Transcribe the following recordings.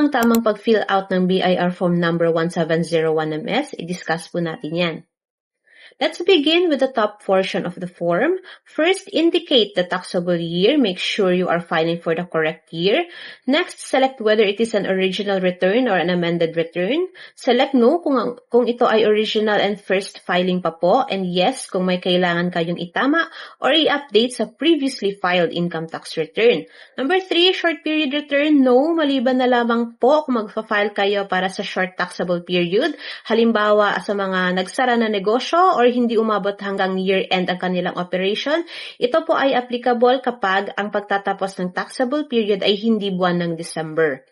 ang tamang pag-fill out ng BIR Form number 1701MS? I-discuss po natin yan. Let's begin with the top portion of the form. First, indicate the taxable year. Make sure you are filing for the correct year. Next, select whether it is an original return or an amended return. Select no kung ito ay original and first filing pa po, and yes kung may kailangan kayong itama or i-update sa previously filed income tax return. Number 3, short period return. No, maliban na lamang po kung magfa-file kayo para sa short taxable period. Halimbawa, sa mga nagsara na negosyo or hindi umabot hanggang year-end ang kanilang operation, ito po ay applicable kapag ang pagtatapos ng taxable period ay hindi buwan ng December.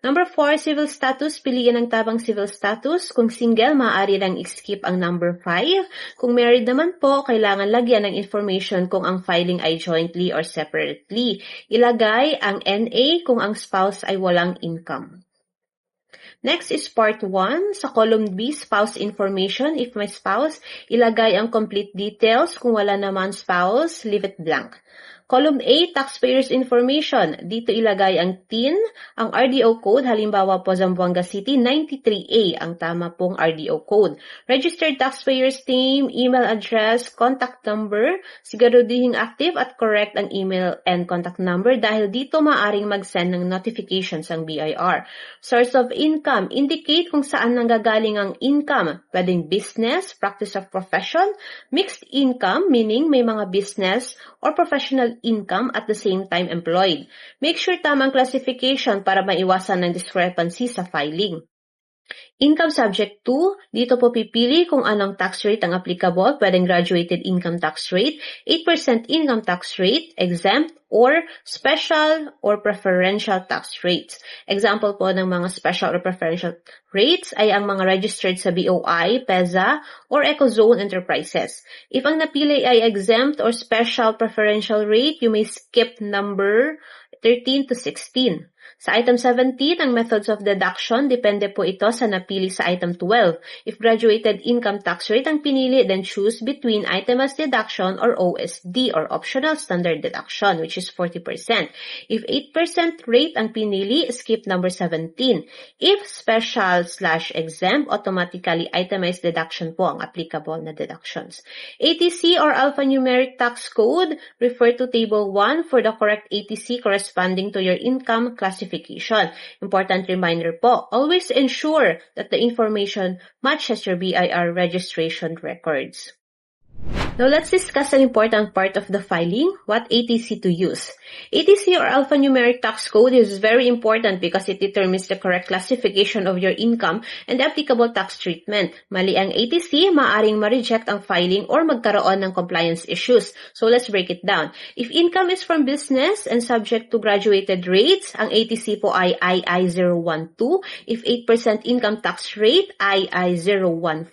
Number 4, civil status. Piliin ang tamang civil status. Kung single, maaari lang i-skip ang number 5. Kung married naman po, kailangan lagyan ng information kung ang filing ay jointly or separately. Ilagay ang NA kung ang spouse ay walang income. Next is part 1. Sa column B, spouse information. If may spouse, ilagay ang complete details. Kung wala naman spouse, leave it blank. Column A, taxpayers information. Dito ilagay ang TIN, ang RDO code, halimbawa po Zamboanga City, 93A ang tama pong RDO code. Registered taxpayers name, email address, contact number, siguraduhin active at correct ang email and contact number dahil dito maaring mag-send ng notifications ang BIR. Source of income, indicate kung saan nanggagaling ang income. Pwedeng business, practice of profession, mixed income, meaning may mga business or professional income at the same time employed. Make sure tamang classification para maiwasan ng discrepancy sa filing. Income subject to, dito po pipili kung anong tax rate ang applicable, pwedeng graduated income tax rate, 8% income tax rate, exempt, or special or preferential tax rates. Example po ng mga special or preferential rates ay ang mga registered sa BOI, PEZA, or Ecozone enterprises. If ang napili ay exempt or special preferential rate, you may skip number 13 to 16. Sa item 17, ang methods of deduction, depende po ito sa napili sa item 12. If graduated income tax rate ang pinili, then choose between itemized deduction or OSD or optional standard deduction, which is 40%. If 8% rate ang pinili, skip number 17. If special/exempt, automatically itemized deduction po ang applicable na deductions. ATC or alphanumeric tax code, refer to table 1 for the correct ATC corresponding to your income classification. Important reminder po, always ensure that the information matches your BIR registration records. Now, let's discuss an important part of the filing, what ATC to use. ATC or alphanumeric tax code is very important because it determines the correct classification of your income and the applicable tax treatment. Mali ang ATC, maaring ma-reject ang filing or magkaroon ng compliance issues. So, let's break it down. If income is from business and subject to graduated rates, ang ATC po ay II-012. If 8% income tax rate, II-015.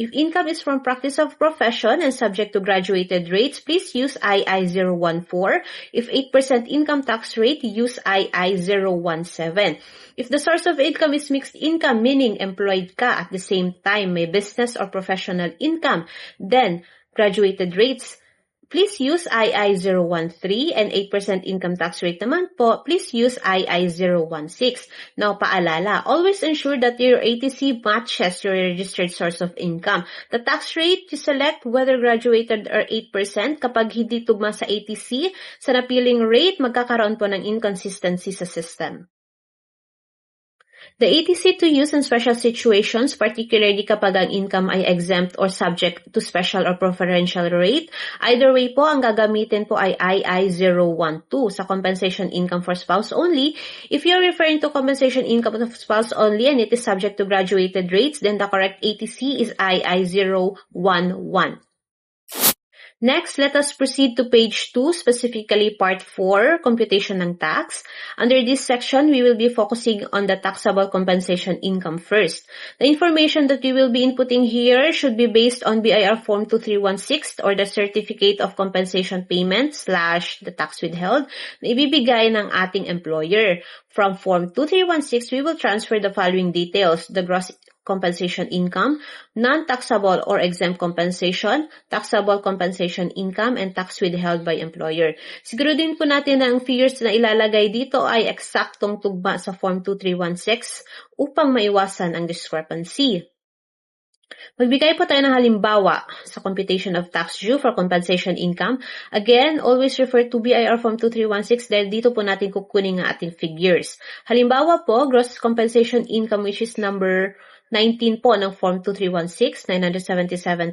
If income is from practice of profession and subject to graduated rates, please use II-014. If 8% income tax rate, use II-017. If the source of income is mixed income, meaning employed ka at the same time may business or professional income, then graduated rates, please use II-013, and 8% income tax rate naman po, please use II-016. Now, paalala, always ensure that your ATC matches your registered source of income. The tax rate you select, whether graduated or 8%, kapag hindi tugma sa ATC, sa napiling rate, magkakaroon po ng inconsistency sa system. The ATC to use in special situations, particularly kapag ang income ay exempt or subject to special or preferential rate. Either way po, ang gagamitin po ay II-012 sa compensation income for spouse only. If you're referring to compensation income of spouse only and it is subject to graduated rates, then the correct ATC is II-011. Next, let us proceed to page 2, specifically part 4, computation ng tax. Under this section, we will be focusing on the taxable compensation income first. The information that we will be inputting here should be based on BIR Form 2316 or the Certificate of Compensation Payment / the tax withheld na ibibigay ng ating employer. From Form 2316, we will transfer the following details: the gross compensation income, non-taxable or exempt compensation, taxable compensation income, and tax withheld by employer. Siguruhin po natin na ang figures na ilalagay dito ay eksaktong tugma sa Form 2316 upang maiwasan ang discrepancy. Magbigay po tayo ng halimbawa sa computation of tax due for compensation income. Again, always refer to BIR Form 2316 dahil dito po natin kukunin ang ating figures. Halimbawa po, gross compensation income which is number 19 po ng Form 2316,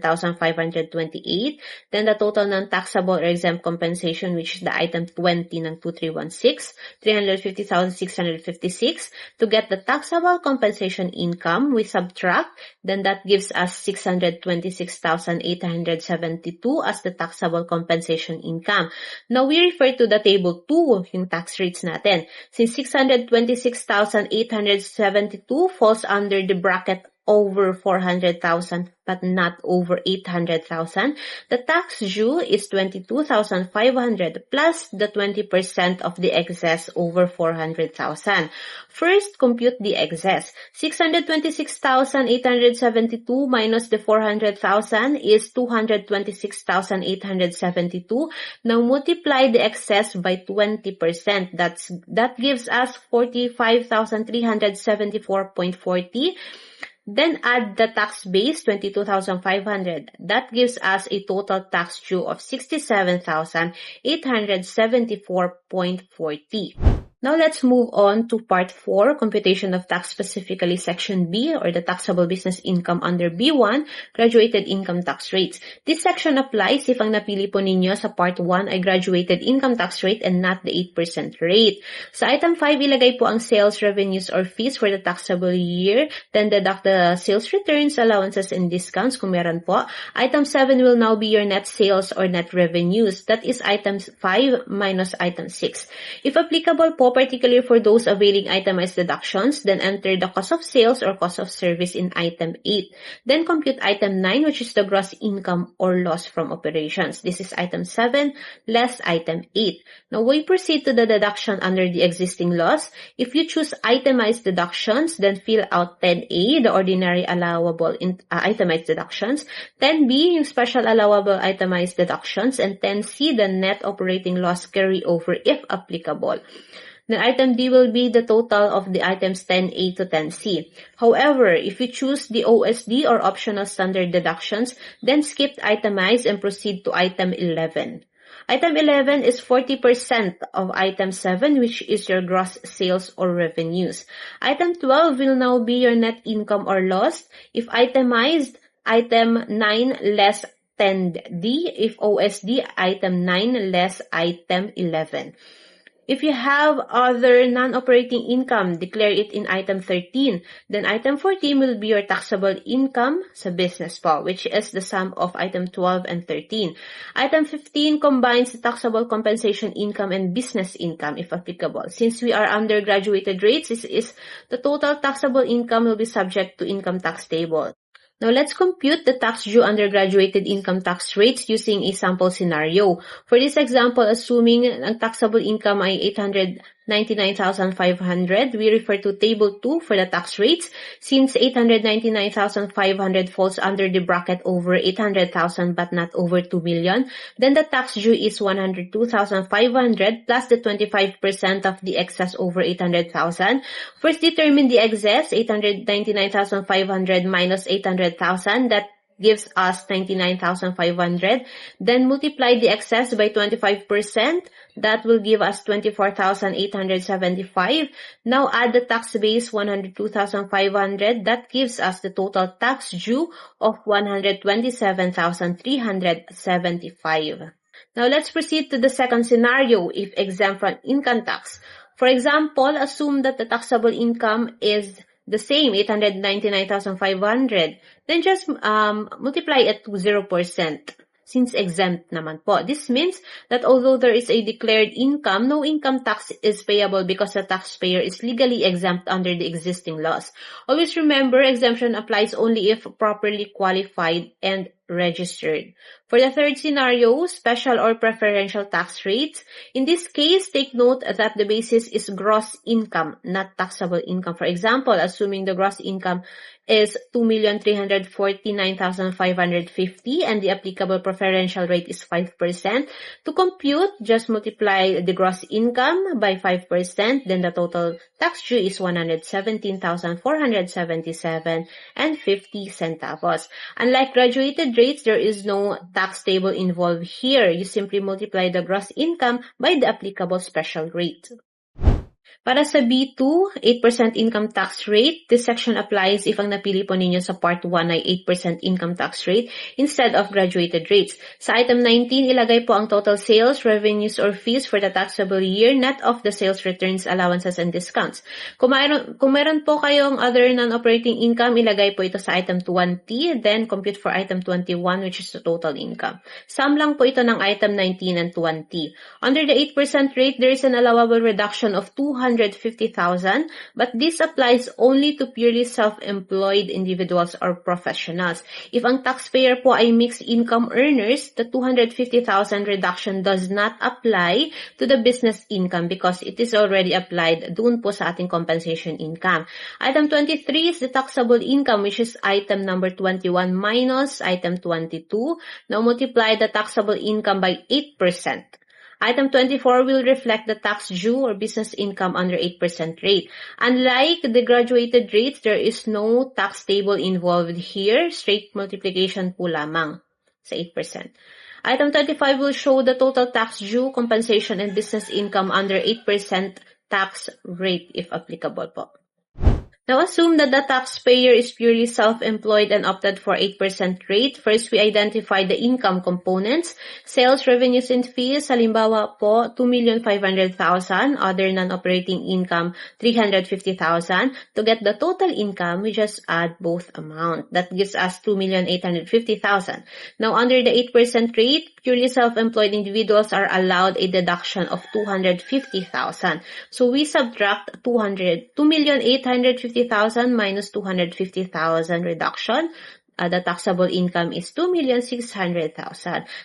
977,528. Then the total non-taxable or exempt compensation which is the item 20 ng 2316, 350,656. To get the taxable compensation income, we subtract, then that gives us 626,872 as the taxable compensation income. Now, we refer to the table 2, yung tax rates natin. Since 626,872 falls under the bracket over 400,000 but not over 800,000, the tax due is 22,500 plus the 20% of the excess over 400,000. First, compute the excess. 626,872 minus the 400,000 is 226,872. Now multiply the excess by 20%. That gives us 45,374.40. Then add the tax base, 22,500. That gives us a total tax due of 67,874.40. Now let's move on to Part 4, Computation of Tax, specifically Section B, or the Taxable Business Income under B1, Graduated Income Tax Rates. This section applies if ang napili po ninyo sa Part 1 ay Graduated Income Tax Rate and not the 8% rate. Sa Item 5, ilagay po ang sales revenues or fees for the taxable year, then deduct the sales returns, allowances, and discounts kung meron po. Item 7 will now be your net sales or net revenues. That is Item 5 minus Item 6. If applicable po, particularly for those availing itemized deductions, then enter the cost of sales or cost of service in Item 8. Then compute Item 9, which is the gross income or loss from operations. This is Item 7 less Item 8. Now we proceed to the deduction under the existing laws. If you choose itemized deductions, then fill out 10A, the ordinary allowable itemized deductions, 10B, yung special allowable itemized deductions, and 10C, the net operating loss carryover if applicable. Then Item D will be the total of the items 10A to 10C. However, if you choose the OSD or optional standard deductions, then skip itemized and proceed to Item 11. Item 11 is 40% of Item 7, which is your gross sales or revenues. Item 12 will now be your net income or loss. If itemized, Item 9 less 10D. If OSD, Item 9 less Item 11. If you have other non-operating income, declare it in Item 13. Then Item 14 will be your taxable income sa business po, which is the sum of Item 12 and 13. Item 15 combines the taxable compensation income and business income if applicable. Since we are under graduated rates, the total taxable income will be subject to income tax table. Now, let's compute the tax due under graduated income tax rates using a sample scenario. For this example, assuming ang taxable income ay 899,500, we refer to Table 2 for the tax rates. Since 899,500 falls under the bracket over 800,000 but not over 2 million, then the tax due is 102,500 plus the 25% of the excess over 800,000. First, determine the excess, 899,500 minus 800,000. That gives us 99,500. Then multiply the excess by 25%. That will give us 24,875. Now add the tax base, 102,500. That gives us the total tax due of 127,375. Now let's proceed to the second scenario if exempt from income tax. For example, assume that the taxable income is the same, 899,500. Then just multiply it to 0%. Since exempt naman po. This means that although there is a declared income, no income tax is payable because the taxpayer is legally exempt under the existing laws. Always remember, exemption applies only if properly qualified and registered. For the third scenario, special or preferential tax rates. In this case, take note that the basis is gross income, not taxable income. For example, assuming the gross income is 2,349,550 and the applicable preferential rate is 5%. To compute, just multiply the gross income by 5%, then the total tax due is 117,477 and 50 centavos. Unlike graduated rates, there is no tax table involved here. You simply multiply the gross income by the applicable special rate. Para sa B2, 8% income tax rate, this section applies if ang napili po ninyo sa Part 1 ay 8% income tax rate instead of graduated rates. Sa item 19, ilagay po ang total sales, revenues, or fees for the taxable year net of the sales returns, allowances, and discounts. Kung meron po kayong other non-operating income, ilagay po ito sa item 20, then compute for item 21, which is the total income. Sum lang po ito ng item 19 and 20. Under the 8% rate, there is an allowable reduction of 250,000, but this applies only to purely self-employed individuals or professionals. If ang taxpayer po ay mixed income earners, the 250,000 reduction does not apply to the business income because it is already applied dun po sa ating compensation income. Item 23 is the taxable income, which is item number 21 minus item 22. Now multiply the taxable income by 8%. Item 24 will reflect the tax due or business income under 8% rate. Unlike the graduated rates, there is no tax table involved here. Straight multiplication po lamang sa 8%. Item 25 will show the total tax due, compensation, and business income under 8% tax rate if applicable po. Now, assume that the taxpayer is purely self-employed and opted for 8% rate. First, we identify the income components, sales, revenues, and fees. Halimbawa po, 2,500,000, other non-operating income, 350,000. To get the total income, we just add both amount. That gives us 2,850,000. Now, under the 8% rate, purely self-employed individuals are allowed a deduction of 250,000. So, we subtract 2,850,000 minus 250,000 reduction. The taxable income is 2,600,000.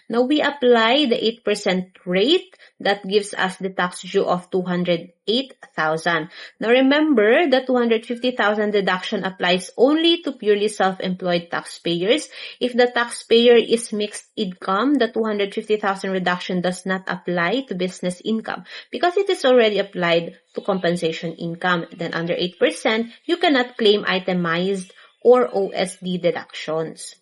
Now, we apply the 8% rate. That gives us the tax due of 208,000. Now, remember, the 250,000 deduction applies only to purely self-employed taxpayers. If the taxpayer is mixed income, the 250,000 reduction does not apply to business income because it is already applied to compensation income. Then, under 8%, you cannot claim itemized or OSD deductions.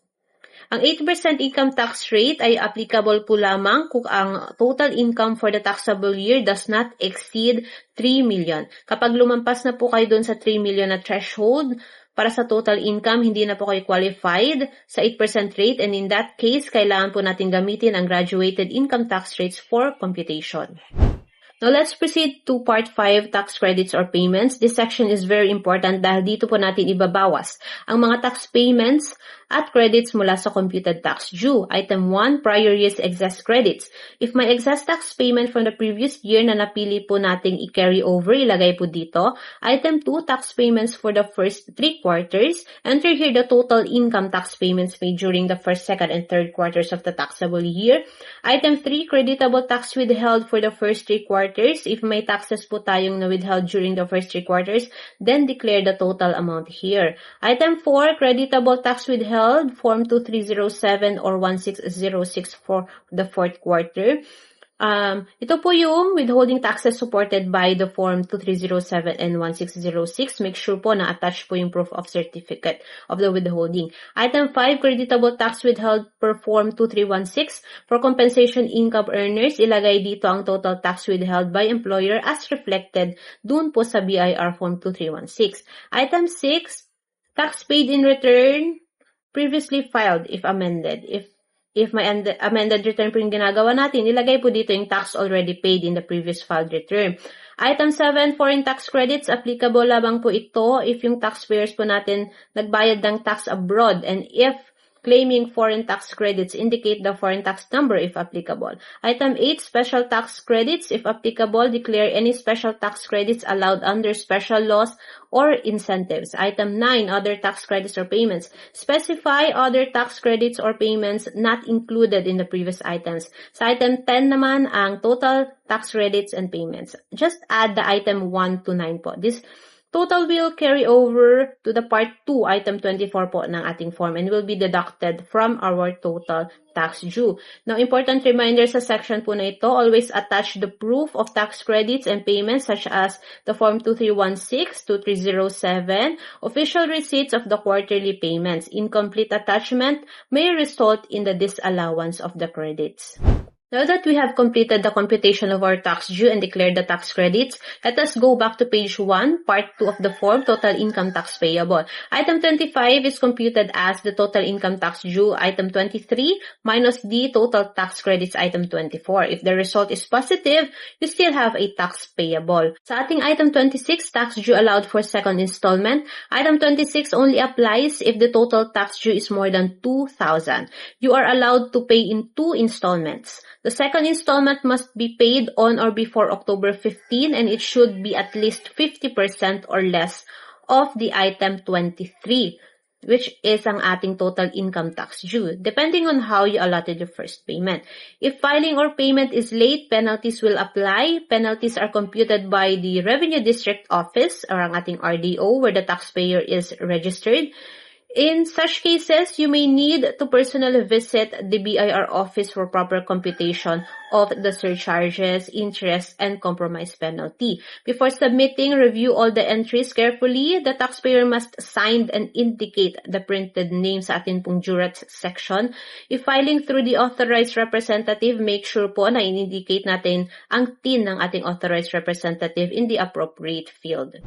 Ang 8% income tax rate ay applicable po lamang kung ang total income for the taxable year does not exceed 3 million. Kapag lumampas na po kayo dun sa 3 million na threshold, para sa total income, hindi na po kayo qualified sa 8% rate, and in that case, kailangan po natin gamitin ang graduated income tax rates for computation. Now, let's proceed to Part 5, Tax Credits or Payments. This section is very important dahil dito po natin ibabawas ang mga tax payments at credits mula sa computed tax due. Item 1, prior year's excess credits. If may excess tax payment from the previous year na napili po nating i-carry over, ilagay po dito. Item 2, tax payments for the first 3 quarters. Enter here the total income tax payments made during the first, second, and third quarters of the taxable year. Item 3, creditable tax withheld for the first 3 quarters. If may taxes po tayong na-withheld during the first 3 quarters, then declare the total amount here. Item 4, creditable tax withheld, Form 2307 or 16064 for the fourth quarter. Ito po yung withholding taxes supported by the Form 2307 and 1606. Make sure po na attach po yung proof of certificate of the withholding. Item 5, creditable tax withheld per Form 2316. For compensation income earners, ilagay dito ang total tax withheld by employer as reflected dun po sa BIR Form 2316. Item 6, tax paid in return previously filed if amended. If may amended return po yung ginagawa natin, ilagay po dito yung tax already paid in the previous filed return. Item 7, foreign tax credits. Applicable lamang po ito if yung taxpayers po natin nagbayad ng tax abroad and if claiming foreign tax credits indicate the foreign tax number if applicable. Item 8, special tax credits. If applicable, declare any special tax credits allowed under special laws or incentives. Item 9, other tax credits or payments. Specify other tax credits or payments not included in the previous items. Sa item 10 naman, ang total tax credits and payments. Just add the item 1 to 9 po. This total will carry over to the Part 2, Item 24 po ng ating form and will be deducted from our total tax due. Now, important reminder sa section po na ito, always attach the proof of tax credits and payments such as the Form 2316, 2307, official receipts of the quarterly payments. Incomplete attachment may result in the disallowance of the credits. Now that we have completed the computation of our tax due and declared the tax credits, let us go back to page 1, part 2 of the form, total income tax payable. Item 25 is computed as the total income tax due, item 23, minus the total tax credits, item 24. If the result is positive, you still have a tax payable. Sa ating item 26, tax due allowed for second installment, item 26 only applies if the total tax due is more than 2,000. You are allowed to pay in 2 installments. The second installment must be paid on or before October 15 and it should be at least 50% or less of the item 23, which is ang ating total income tax due, depending on how you allotted your first payment. If filing or payment is late, penalties will apply. Penalties are computed by the Revenue District Office or ang ating RDO where the taxpayer is registered. In such cases, you may need to personally visit the BIR office for proper computation of the surcharges, interest, and compromise penalty. Before submitting, review all the entries carefully. The taxpayer must sign and indicate the printed name sa atin pong jurat section. If filing through the authorized representative, make sure po na in-indicate natin ang TIN ng ating authorized representative in the appropriate field.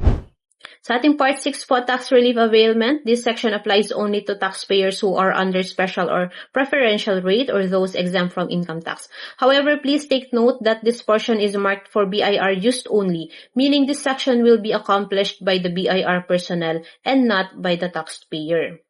Sa ating Part 6 po, tax relief availment, this section applies only to taxpayers who are under special or preferential rate or those exempt from income tax. However, please take note that this portion is marked for BIR use only, meaning this section will be accomplished by the BIR personnel and not by the taxpayer.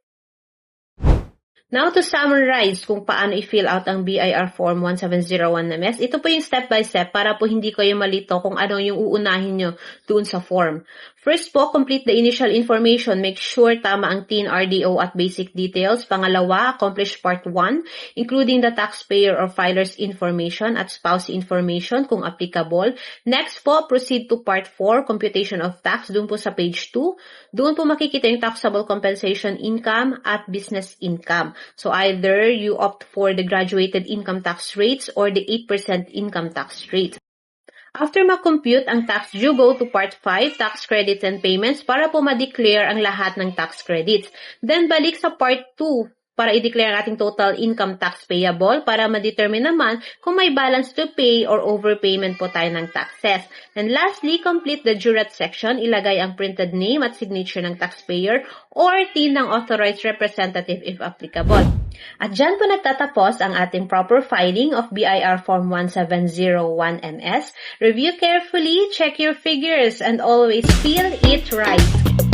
Now, to summarize kung paano i-fill out ang BIR Form 1701MS, ito po yung step-by-step para po hindi kayo malito kung ano yung uunahin nyo doon sa form. First po, complete the initial information. Make sure tama ang TIN, RDO at basic details. Pangalawa, accomplish Part 1, including the taxpayer or filer's information at spouse information kung applicable. Next po, proceed to Part 4, computation of tax, doon po sa page 2. Doon po makikita yung taxable compensation income at business income. So either you opt for the graduated income tax rates or the 8% income tax rate. After ma-compute ang tax due, go to Part 5, tax credits and payments para po ma-declare ang lahat ng tax credits. Then balik sa Part 2 para i-declare ang ating total income tax payable para ma-determine naman kung may balance to pay or overpayment po tayo ng taxes. And lastly, complete the jurat section. Ilagay ang printed name at signature ng taxpayer or TIN ng authorized representative if applicable. At dyan po nagtatapos ang ating proper filing of BIR Form 1701MS. Review carefully, check your figures, and always fill it right.